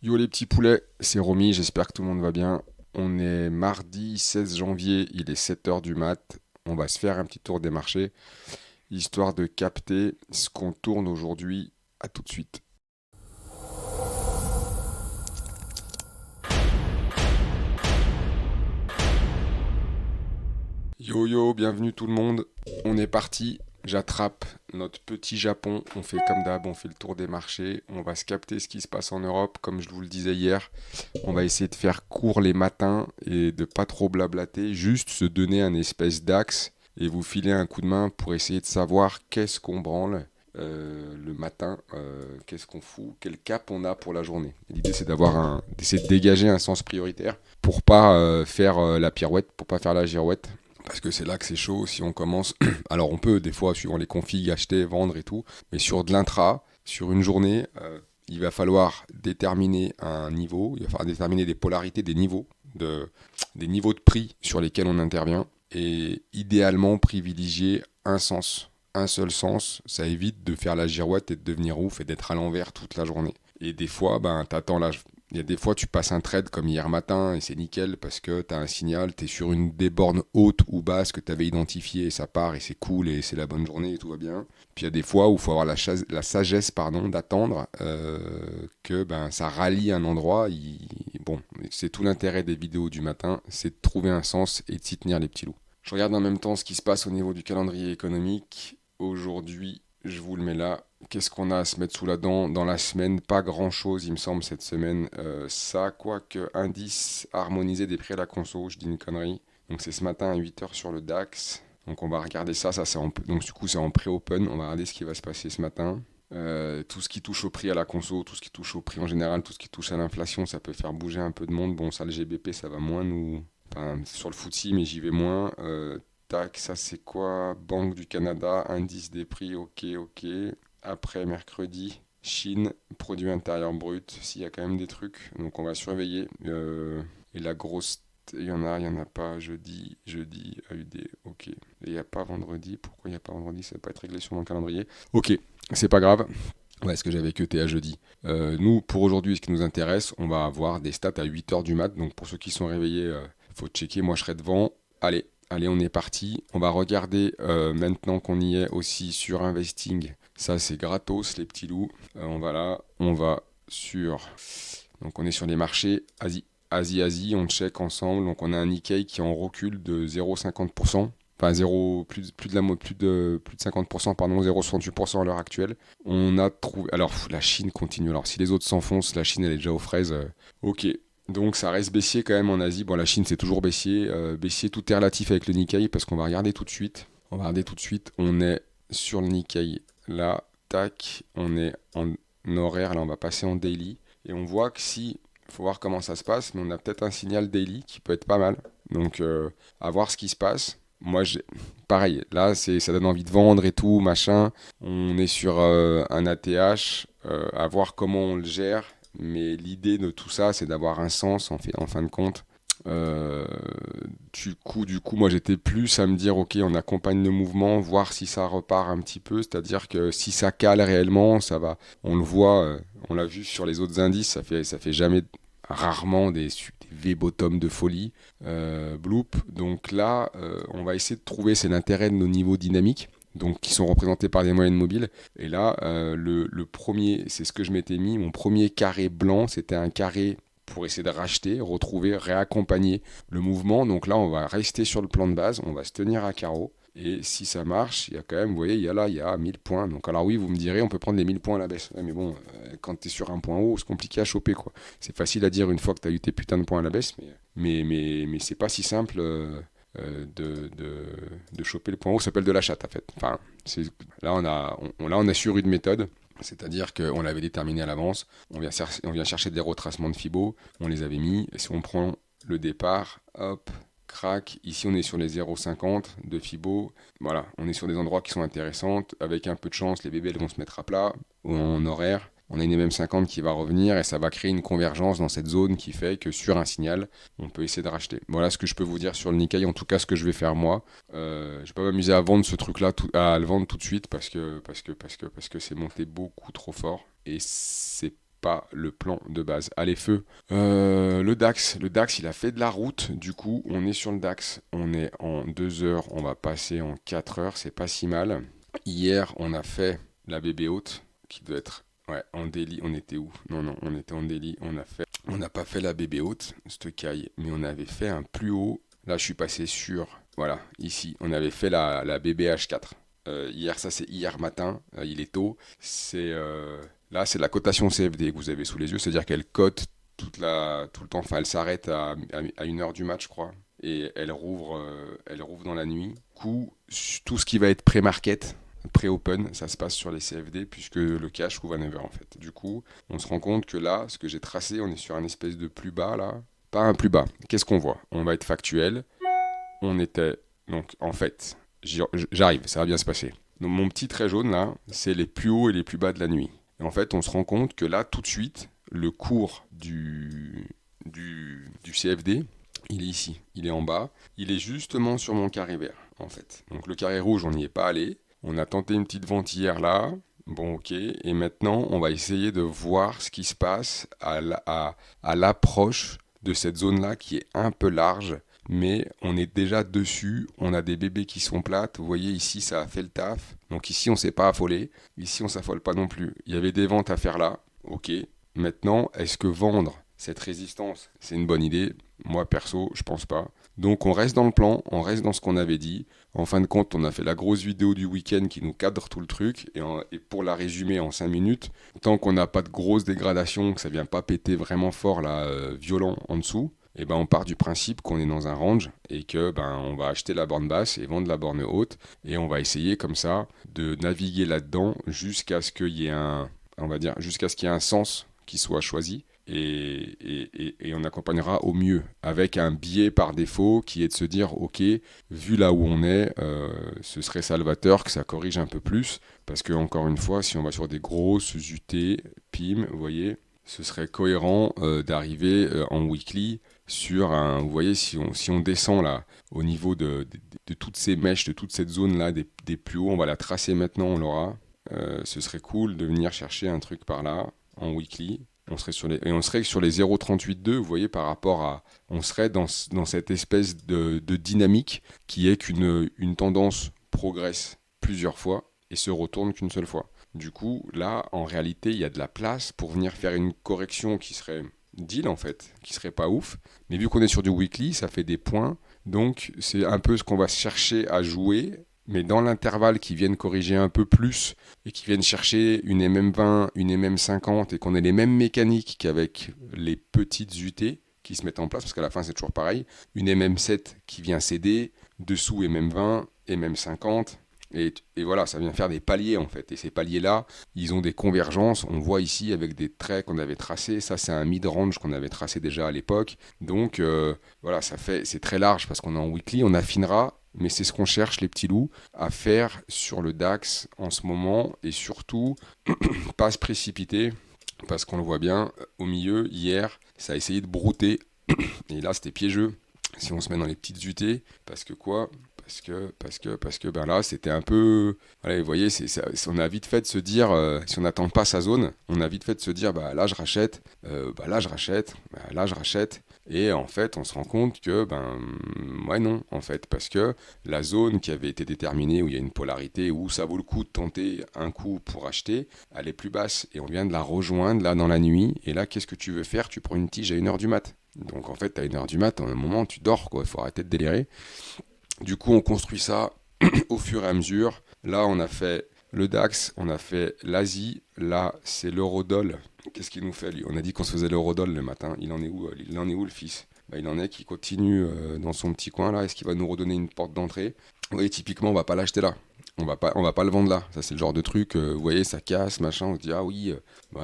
Yo les petits poulets, c'est Romy, j'espère que tout le monde va bien. On est mardi 16 janvier, il est 7 heures du mat. On va se faire un petit tour des marchés, histoire de capter ce qu'on tourne aujourd'hui. À tout de suite. Yo yo, bienvenue tout le monde. On est parti. J'attrape notre petit Japon. On fait comme d'hab, on fait le tour des marchés. On va se capter ce qui se passe en Europe, comme je vous le disais hier. On va essayer de faire court les matins et de pas trop blablater, juste se donner un espèce d'axe et vous filer un coup de main pour essayer de savoir qu'est-ce qu'on branle le matin, qu'est-ce qu'on fout, quel cap on a pour la journée. Et l'idée c'est d'essayer de dégager un sens prioritaire pour pas faire la pirouette, pour pas faire la girouette. Parce que c'est là que c'est chaud si on commence. Alors on peut des fois, suivant les configs, acheter, vendre et tout, mais sur de l'intra, sur une journée, il va falloir déterminer un niveau, il va falloir déterminer des polarités, des niveaux de prix sur lesquels on intervient, et idéalement privilégier un sens, un seul sens. Ça évite de faire la girouette et de devenir ouf et d'être à l'envers toute la journée. Et des fois, ben, t'attends là. Il y a des fois, tu passes un trade comme hier matin et c'est nickel parce que tu as un signal, tu es sur une des bornes hautes ou basses que tu avais identifiées et ça part et c'est cool et c'est la bonne journée et tout va bien. Puis il y a des fois où il faut avoir la sagesse d'attendre que ben, ça rallie un endroit. Bon, c'est tout l'intérêt des vidéos du matin, c'est de trouver un sens et de s'y tenir les petits loups. Je regarde en même temps ce qui se passe au niveau du calendrier économique. Aujourd'hui, je vous le mets là. Qu'est-ce qu'on a à se mettre sous la dent dans la semaine? Pas grand-chose, il me semble, cette semaine. Ça, quoique, indice harmonisé des prix à la conso, je dis une connerie. Donc c'est ce matin à 8 heures sur le DAX. Donc on va regarder ça, donc du coup c'est en pré-open, on va regarder ce qui va se passer ce matin. Tout ce qui touche au prix à la conso, tout ce qui touche au prix en général, tout ce qui touche à l'inflation, ça peut faire bouger un peu de monde. Bon, ça, le GBP, ça va moins nous. Enfin, sur le FTSE, mais j'y vais moins. Tac, ça c'est quoi? Banque du Canada, indice des prix, ok, ok. Après, mercredi, Chine, produit intérieur brut, s'il y a quand même des trucs. Donc on va surveiller. Et la grosse. Il y en a pas jeudi, AUD, ok. Et il n'y a pas vendredi. Pourquoi il n'y a pas vendredi? Ça va pas être réglé sur mon calendrier. Ok, c'est pas grave. Ouais, est-ce que j'avais que à jeudi. Nous, pour aujourd'hui, ce qui nous intéresse, on va avoir des stats à 8 heures du mat. Donc pour ceux qui sont réveillés, faut checker. Moi, je serai devant. Allez, on est parti. On va regarder maintenant qu'on y est aussi sur Investing. Ça, c'est gratos, les petits loups. On va là. On va sur. Donc on est sur les marchés Asie. Asie, on check ensemble. Donc on a un Nikkei qui est en recul de 0,50%. Enfin, 0, plus de 50%, pardon, 0,68% à l'heure actuelle. On a trouvé. Alors, la Chine continue. Alors, si les autres s'enfoncent, la Chine, elle est déjà aux fraises. Ok. Donc, ça reste baissier quand même en Asie. Bon, la Chine, c'est toujours baissier. Baissier, tout est relatif avec le Nikkei parce qu'on va regarder tout de suite. On va regarder tout de suite. On est sur le Nikkei. Là, tac. On est en horaire. Là, on va passer en daily. Et on voit que si. Il faut voir comment ça se passe, mais on a peut-être un signal daily qui peut être pas mal. Donc, à voir ce qui se passe. Moi, pareil, là, ça donne envie de vendre et tout, machin. On est sur un ATH, à voir comment on le gère. Mais l'idée de tout ça, c'est d'avoir un sens en fin de compte. Euh, du coup, moi j'étais plus à me dire, ok, on accompagne le mouvement, voir si ça repart un petit peu. C'est-à-dire que si ça cale réellement, ça va. On le voit, on l'a vu sur les autres indices, ça fait jamais, rarement des V-bottom de folie, bloop. Donc là, on va essayer de trouver, c'est l'intérêt de nos niveaux dynamiques. Donc, qui sont représentés par des moyennes mobiles. Et là, le premier, c'est ce que je m'étais mis. Mon premier carré blanc, c'était un carré pour essayer de racheter, retrouver, réaccompagner le mouvement. Donc là, on va rester sur le plan de base, on va se tenir à carreau. Et si ça marche, il y a quand même, vous voyez, il y a 1000 points. Donc alors oui, vous me direz, on peut prendre les 1000 points à la baisse. Ouais, mais bon, quand tu es sur un point haut, c'est compliqué à choper, quoi. C'est facile à dire une fois que tu as eu tes putains de points à la baisse, mais c'est pas si simple de choper le point haut. Ça s'appelle de la chatte, en fait. Enfin, là, on a sur une méthode. C'est-à-dire qu'on l'avait déterminé à l'avance, on vient chercher des retracements de Fibo, on les avait mis, et si on prend le départ, hop, crac, ici on est sur les 0,50 de Fibo, voilà, on est sur des endroits qui sont intéressants, avec un peu de chance, les bébés elles vont se mettre à plat, ou en horaire, on a une MM50 qui va revenir, et ça va créer une convergence dans cette zone qui fait que sur un signal, on peut essayer de racheter. Voilà ce que je peux vous dire sur le Nikkei, en tout cas ce que je vais faire moi. Je vais pas m'amuser à vendre ce truc-là, à le vendre tout de suite parce que c'est monté beaucoup trop fort et c'est pas le plan de base. Allez, feu. Le DAX, il a fait de la route. Du coup, on est sur le DAX. On est en 2 heures. On va passer en 4 heures. C'est pas si mal. Hier, on a fait la bébé haute qui doit être. Ouais, en daily, on était où? Non, on était en daily. On n'a pas fait la bébé haute, cette caille, mais on avait fait un plus haut. Là, je suis passé sur. Voilà, ici, on avait fait la BBH4. Hier, ça c'est hier matin, il est tôt. Là, c'est la cotation CFD que vous avez sous les yeux, c'est-à-dire qu'elle cote tout le temps. Enfin, elle s'arrête à 1 heure du match, je crois, et elle rouvre dans la nuit. Du coup, tout ce qui va être pré-market, pré-open, ça se passe sur les CFD puisque le cash ouvre à 9 heures en fait. Du coup, on se rend compte que là, ce que j'ai tracé, on est sur un espèce de plus bas là. Pas un plus bas. Qu'est-ce qu'on voit? On va être factuel. On était, donc en fait, j'arrive, ça va bien se passer. Donc mon petit trait jaune là, c'est les plus hauts et les plus bas de la nuit. Et en fait, on se rend compte que là, tout de suite, le cours du CFD, il est ici, il est en bas. Il est justement sur mon carré vert, en fait. Donc le carré rouge, on n'y est pas allé. On a tenté une petite vente hier là. Bon, ok. Et maintenant, on va essayer de voir ce qui se passe à l'approche de cette zone-là qui est un peu large. Mais on est déjà dessus, on a des bébés qui sont plates, vous voyez ici ça a fait le taf, donc ici on s'est pas affolé, ici on s'affole pas non plus. Il y avait des ventes à faire là, ok. Maintenant, est-ce que vendre cette résistance, c'est une bonne idée? Moi perso, je pense pas. Donc on reste dans le plan, on reste dans ce qu'on avait dit. En fin de compte, on a fait la grosse vidéo du week-end qui nous cadre tout le truc. Et pour la résumer en 5 minutes, tant qu'on n'a pas de grosse dégradation, que ça vient pas péter vraiment fort là, violent en dessous, et ben on part du principe qu'on est dans un range et que on va acheter la borne basse et vendre la borne haute et on va essayer comme ça de naviguer là-dedans jusqu'à ce qu'il y ait jusqu'à ce qu'il y ait un sens qui soit choisi et on accompagnera au mieux avec un biais par défaut qui est de se dire ok, vu là où on est, ce serait salvateur que ça corrige un peu plus parce que encore une fois, si on va sur des grosses UT, PIM, vous voyez, ce serait cohérent d'arriver en weekly sur un. Vous voyez, si on descend là au niveau de toutes ces mèches, de toute cette zone là, des plus hauts, on va la tracer maintenant, on l'aura. Ce serait cool de venir chercher un truc par là en weekly. On serait sur les 0,38,2, vous voyez, par rapport à. On serait dans cette espèce de dynamique qui est qu'une tendance progresse plusieurs fois et se retourne qu'une seule fois. Du coup, là, en réalité, il y a de la place pour venir faire une correction qui serait deal, en fait, qui serait pas ouf. Mais vu qu'on est sur du weekly, ça fait des points. Donc, c'est un peu ce qu'on va chercher à jouer. Mais dans l'intervalle qui viennent corriger un peu plus et qui viennent chercher une MM20, une MM50 et qu'on ait les mêmes mécaniques qu'avec les petites UT qui se mettent en place, parce qu'à la fin, c'est toujours pareil. Une MM7 qui vient céder, dessous MM20, MM50. Et voilà, ça vient faire des paliers en fait. Et ces paliers-là, ils ont des convergences. On voit ici avec des traits qu'on avait tracés. Ça, c'est un mid-range qu'on avait tracé déjà à l'époque. Donc voilà, c'est très large parce qu'on est en weekly. On affinera, mais c'est ce qu'on cherche, les petits loups, à faire sur le DAX en ce moment. Et surtout, pas se précipiter parce qu'on le voit bien, au milieu, hier, ça a essayé de brouter. Et là, c'était piégeux. Si on se met dans les petites UT, parce que quoi? Parce que là, c'était un peu. Voilà, vous voyez, on a vite fait de se dire, si on n'attend pas sa zone, on a vite fait de se dire, là, je rachète, là, je rachète, là, je rachète. Et en fait, on se rend compte que, ouais, non, en fait, parce que la zone qui avait été déterminée, où il y a une polarité, où ça vaut le coup de tenter un coup pour acheter, elle est plus basse. Et on vient de la rejoindre, là, dans la nuit. Et là, qu'est-ce que tu veux faire? Tu prends une tige à 1h du mat. Donc, en fait, à 1h du mat, à un moment, tu dors, quoi. Il faut arrêter de délirer. Du coup, on construit ça au fur et à mesure. Là, on a fait le DAX, on a fait l'Asie. Là, c'est l'eurodoll. Qu'est-ce qu'il nous fait, lui? On a dit qu'on se faisait l'eurodoll le matin. Il en est où le fils? Il en est qui continue dans son petit coin là. Est-ce qu'il va nous redonner une porte d'entrée? Vous voyez, typiquement, on va pas l'acheter là. On va pas le vendre là. Ça, c'est le genre de truc, vous voyez, ça casse, machin. On se dit, ah oui,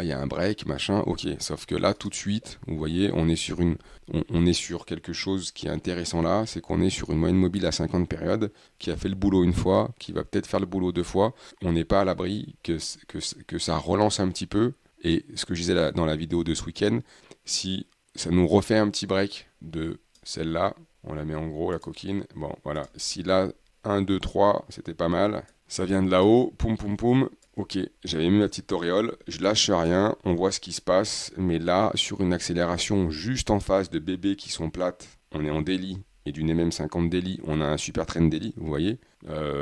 il y a un break, machin. Ok, sauf que là, tout de suite, vous voyez, on est sur quelque chose qui est intéressant là. C'est qu'on est sur une moyenne mobile à 50 périodes qui a fait le boulot une fois, qui va peut-être faire le boulot 2 fois. On n'est pas à l'abri que ça relance un petit peu. Et ce que je disais dans la vidéo de ce week-end, si ça nous refait un petit break de celle-là, on la met en gros, la coquine. Bon, voilà. Si là, 1, 2, 3, c'était pas mal. Ça vient de là-haut, poum poum poum. Ok, j'avais mis ma petite auréole, je lâche rien, on voit ce qui se passe, mais là, sur une accélération juste en face de bébés qui sont plates, on est en daily, et d'une MM50 daily, on a un super train daily, vous voyez.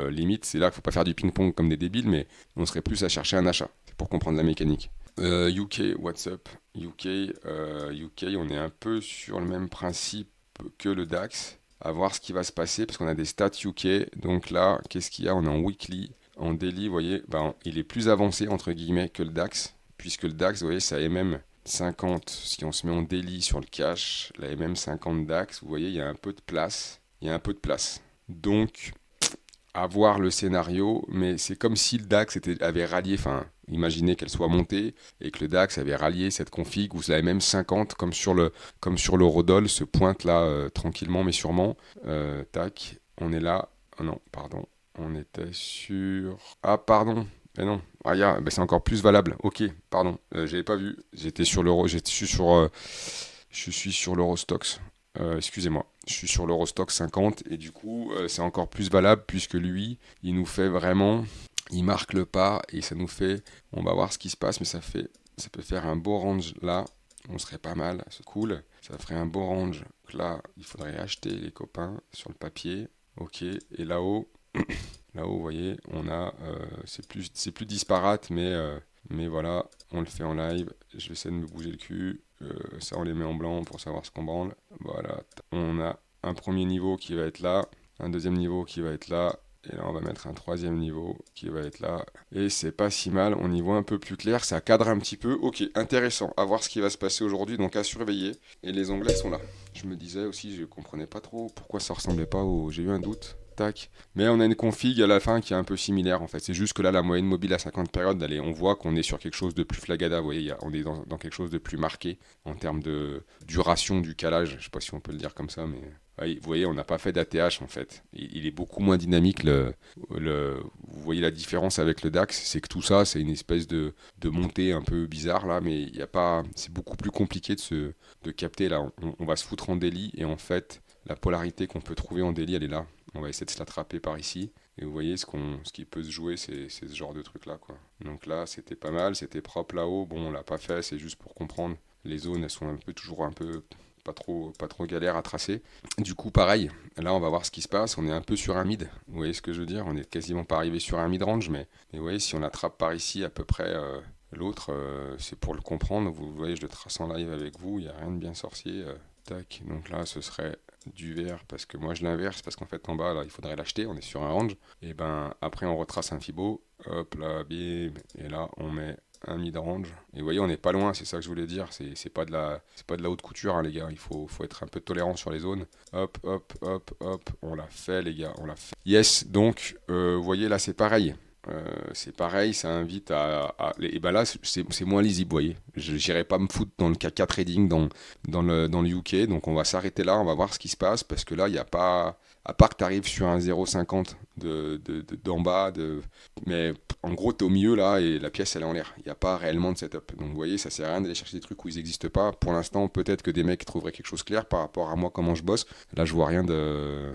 Limite, c'est là qu'il ne faut pas faire du ping-pong comme des débiles, mais on serait plus à chercher un achat, c'est pour comprendre la mécanique. UK, what's up? UK, on est un peu sur le même principe que le DAX, à voir ce qui va se passer, parce qu'on a des stats UK, donc là, qu'est-ce qu'il y a? On est en weekly. En daily, vous voyez, ben, il est plus avancé entre guillemets que le DAX, puisque le DAX, vous voyez, ça MM 50. Si on se met en daily sur le cash, la MM 50 DAX, vous voyez, il y a un peu de place. Il y a un peu de place. Donc, à voir le scénario, mais c'est comme si le DAX avait rallié, enfin, imaginez qu'elle soit montée et que le DAX avait rallié cette config où la MM 50, comme sur le Rodol, se pointe là tranquillement mais sûrement. Tac, on est là. Oh non, pardon. On était sur. Ah, pardon. Mais non. Ah, c'est encore plus valable. Ok, pardon. J'avais pas vu. J'étais sur l'euro. Je suis sur l'Eurostox. Excusez-moi. Je suis sur l'Eurostock 50 et du coup, c'est encore plus valable puisque lui, il nous fait vraiment. Il marque le pas et ça nous fait. On va voir ce qui se passe, mais ça peut faire un beau range là. On serait pas mal. C'est cool. Ça ferait un beau range. Donc là, il faudrait acheter les copains sur le papier. Ok. Et là-haut. Là-haut, vous voyez, on a, c'est plus disparate, mais voilà, on le fait en live. Je vais essayer de me bouger le cul. Ça, on les met en blanc pour savoir ce qu'on branle. Voilà, on a un premier niveau qui va être là, un deuxième niveau qui va être là, et là, on va mettre un troisième niveau qui va être là. Et c'est pas si mal, on y voit un peu plus clair, ça cadre un petit peu. Ok, intéressant, à voir ce qui va se passer aujourd'hui, donc à surveiller. Et les onglets sont là. Je me disais aussi, je comprenais pas trop pourquoi ça ressemblait pas au. J'ai eu un doute. Tac. Mais on a une config à la fin qui est un peu similaire en fait. C'est juste que là, la moyenne mobile à 50 périodes, on voit qu'on est sur quelque chose de plus flagada. Vous voyez, on est dans quelque chose de plus marqué en termes de duration du calage. Je sais pas si on peut le dire comme ça, mais ouais, vous voyez, on n'a pas fait d'ATH en fait. Il est beaucoup moins dynamique. Vous voyez la différence avec le DAX, c'est que tout ça, c'est une espèce de montée un peu bizarre là, mais il y a pas. C'est beaucoup plus compliqué de capter là. On va se foutre en daily et en fait, la polarité qu'on peut trouver en daily, elle est là. On va essayer de se l'attraper par ici. Et vous voyez, ce qui peut se jouer, c'est ce genre de truc-là, quoi. Donc là, c'était pas mal, c'était propre là-haut. Bon, on l'a pas fait, c'est juste pour comprendre. Les zones, elles sont toujours un peu pas trop galère à tracer. Du coup, pareil, là, on va voir ce qui se passe. On est un peu sur un mid. Vous voyez ce que je veux dire? On est quasiment pas arrivé sur un mid-range, mais vous voyez, si on attrape par ici à peu près l'autre, c'est pour le comprendre. Vous voyez, je le trace en live avec vous. Il n'y a rien de bien sorcier. Tac, donc là, ce serait du vert parce que moi je l'inverse parce qu'en fait en bas là il faudrait l'acheter, on est sur un range et ben après on retrace un fibo, hop là bim, et là on met un mid-range et vous voyez on n'est pas loin, c'est ça que je voulais dire, c'est pas de la haute couture hein, les gars, il faut être un peu tolérant sur les zones. Hop hop hop hop, on l'a fait les gars, on l'a fait. Yes, donc vous voyez là c'est pareil. C'est pareil, ça invite et ben là, c'est moins lisible, vous voyez. Je n'irai pas me foutre dans le KK trading dans le UK, donc on va s'arrêter là, on va voir ce qui se passe, parce que là, il n'y a pas. À part que tu arrives sur un 0,50 d'en bas, mais en gros, tu es au milieu là et la pièce elle est en l'air. Il n'y a pas réellement de setup. Donc vous voyez, ça sert à rien d'aller chercher des trucs où ils n'existent pas. Pour l'instant, peut-être que des mecs trouveraient quelque chose clair par rapport à moi, comment je bosse. Là, je vois rien de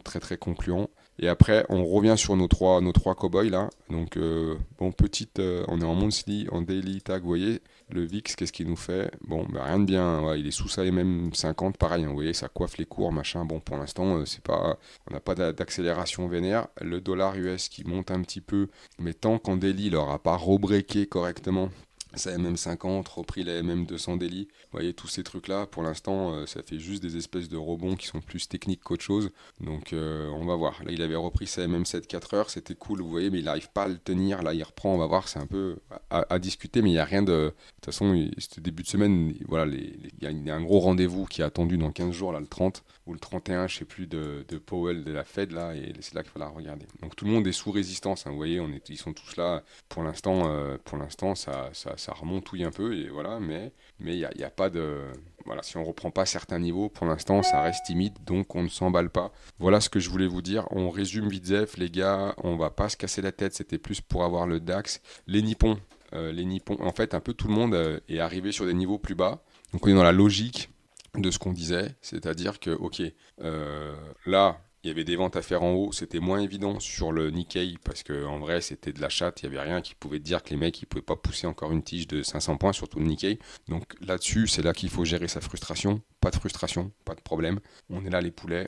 très très concluant. Et après, on revient sur nos trois cow-boys là. Donc, bon, on est en monthly, en daily tag, vous voyez. Le VIX, qu'est-ce qu'il nous fait? Bon, bah, rien de bien. Ouais, il est sous ça et même 50, pareil. Hein, vous voyez, ça coiffe les cours, machin. Bon, pour l'instant, on n'a pas d'accélération vénère. Le dollar US qui monte un petit peu, mais tant qu'en daily, il n'aura pas rebreaké correctement sa MM50, repris la MM200 daily. Vous voyez, tous ces trucs-là, pour l'instant, ça fait juste des espèces de rebonds qui sont plus techniques qu'autre chose. Donc, on va voir. Là, il avait repris sa MM7 4 heures, c'était cool, vous voyez, mais il n'arrive pas à le tenir. Là, il reprend, on va voir, c'est un peu à discuter, mais il n'y a rien de. De toute façon, ce début de semaine, voilà, il y a un gros rendez-vous qui est attendu dans 15 jours, là, le 30, ou le 31, je sais plus, de Powell de la Fed, là, et c'est là qu'il faudra regarder. Donc, tout le monde est sous résistance, hein, vous voyez, ils sont tous là. Pour l'instant, ça remontouille un peu, et voilà, mais il n'y a pas de. Voilà, si on reprend pas certains niveaux, pour l'instant, ça reste timide, donc on ne s'emballe pas. Voilà ce que je voulais vous dire. On résume vite zef, les gars, on va pas se casser la tête, c'était plus pour avoir le DAX. Les Nippons, en fait, un peu tout le monde est arrivé sur des niveaux plus bas. Donc on est dans la logique de ce qu'on disait, c'est-à-dire que, ok, là, Il y avait des ventes à faire en haut, c'était moins évident sur le Nikkei parce qu'en vrai c'était de la chatte, il n'y avait rien qui pouvait te dire que les mecs ils pouvaient pas pousser encore une tige de 500 points, surtout le Nikkei. Donc là-dessus, c'est là qu'il faut gérer sa frustration, pas de problème. On est là les poulets,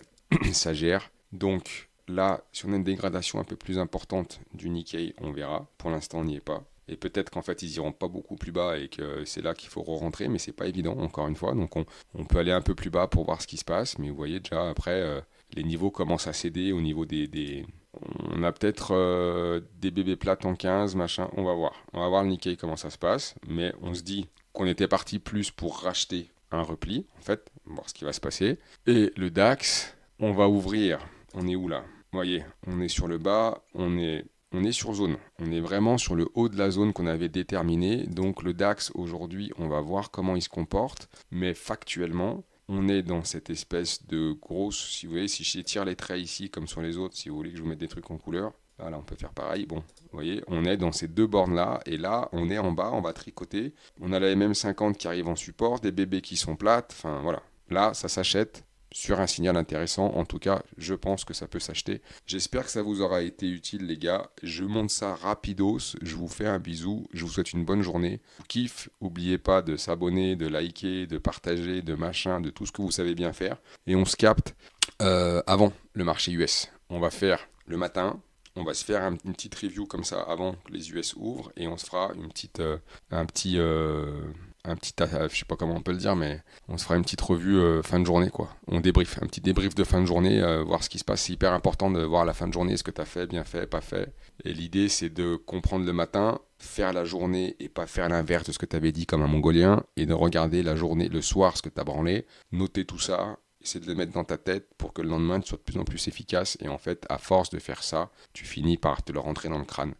ça gère. Donc là, si on a une dégradation un peu plus importante du Nikkei, on verra. Pour l'instant, on n'y est pas. Et peut-être qu'en fait, ils iront pas beaucoup plus bas et que c'est là qu'il faut re-rentrer, mais c'est pas évident, encore une fois. Donc on peut aller un peu plus bas pour voir ce qui se passe, mais vous voyez déjà après, les niveaux commencent à céder au niveau des. On a peut-être des bébés plates en 15, machin, on va voir. On va voir le Nikkei comment ça se passe, mais on se dit qu'on était parti plus pour racheter un repli, en fait, voir ce qui va se passer. Et le DAX, on va ouvrir. On est où là? Vous voyez, on est sur le bas, on est sur zone. On est vraiment sur le haut de la zone qu'on avait déterminée. Donc le DAX, aujourd'hui, on va voir comment il se comporte. Mais factuellement, on est dans cette espèce de grosse... Si vous voyez, si j'étire les traits ici, comme sur les autres, si vous voulez que je vous mette des trucs en couleur, voilà, on peut faire pareil. Bon, vous voyez, on est dans ces deux bornes-là. Et là, on est en bas, on va tricoter. On a la MM50 qui arrive en support, des bébés qui sont plates. Enfin, voilà. Là, ça s'achète sur un signal intéressant. En tout cas, je pense que ça peut s'acheter. J'espère que ça vous aura été utile, les gars. Je monte ça rapidos. Je vous fais un bisou. Je vous souhaite une bonne journée. Kiffe. N'oubliez pas de s'abonner, de liker, de partager, de machin, de tout ce que vous savez bien faire. Et on se capte avant le marché US. On va faire le matin. On va se faire une petite review comme ça avant que les US ouvrent. Et on se fera je sais pas comment on peut le dire, mais on se fera une petite revue fin de journée, quoi. On débrief, un petit débrief de fin de journée, voir ce qui se passe. C'est hyper important de voir à la fin de journée ce que tu as fait, bien fait, pas fait. Et l'idée, c'est de comprendre le matin, faire la journée et pas faire l'inverse de ce que tu avais dit comme un Mongolien, et de regarder la journée, le soir, ce que tu as branlé, noter tout ça, essayer de le mettre dans ta tête pour que le lendemain, tu sois de plus en plus efficace. Et en fait, à force de faire ça, tu finis par te le rentrer dans le crâne.